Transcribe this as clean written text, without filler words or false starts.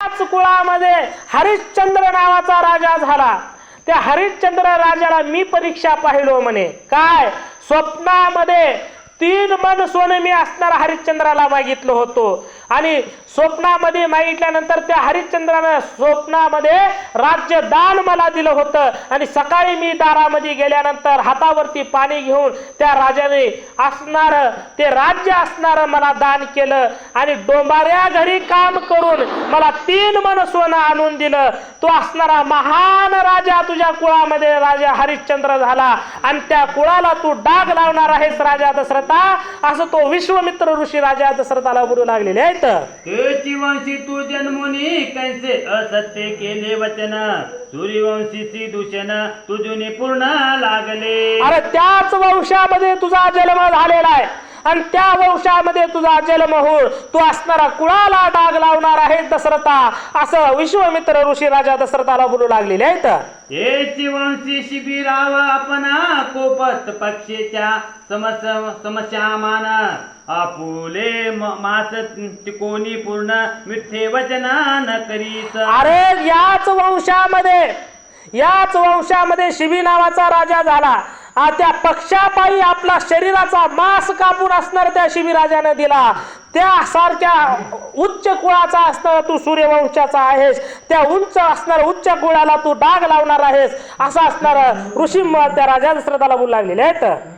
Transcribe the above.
त्याच कुळामध्ये हरिश्चंद्र नावाचा राजा झाला। त्या हरिश्चंद्र राजाला मी परीक्षा पाहिलो म्हणे। काय स्वप्नामध्ये 3 मन सोनं मी असणारा हरिश्चंद्राला मागितलं होतो आणि स्वप्नामध्ये मागितल्यानंतर त्या हरिश्चंद्राने स्वप्नामध्ये राज्य दान मला दिलं होतं आणि सकाळी मी दारामध्ये गेल्यानंतर हातावरती पाणी घेऊन त्या राजाने असणार ते राज्य असणार मला दान केलं आणि डोंबाऱ्या घरी काम करून मला 3 मन सोनं आणून दिलं। तो असणारा महान राजा तुझ्या कुळामध्ये राजा हरिश्चंद्र झाला आणि त्या कुळाला तू डाग लावणार आहेस राजा दशरथा, असं तो विश्वामित्र ऋषी राजा दशरथाला बोलू लागलेले आहेत। वंशी तू जन्मोनी कैसे असत्य केले वचन, सूर्यवंशीची दूषण तुझुनी पूर्ण लागले। अरे त्याच वंशामध्ये तुझा जन्म झालेला आहे आणि त्या वंशामध्ये तुझा जन्म होऊन तू असणारा कुळाला डाग लावणार आहे दशरथा, असं विश्वामित्र ऋषी राजा दशरथाला बोलू लागलेले आहेत। हेची वंशी शिबिराव आपणा कोपत पक्षेच्या समस्यामान, आपुले मास कोणी पूर्ण मिठे वचन न करीत। अरे याच वंशामध्ये शिबी नावाचा राजा झाला। त्या पक्षापायी आपला शरीराचा मांस कापून असणार त्या शिबी राजाने दिला। त्यासारख्या उच्च कुळाचा असणार तू सूर्यवंशाचा आहेस, त्या उंच असणार उच्च कुळाला तू डाग लावणार आहेस, असं असणार ऋषी त्या राजा दशरथाला बोलू लागलेले आहेत।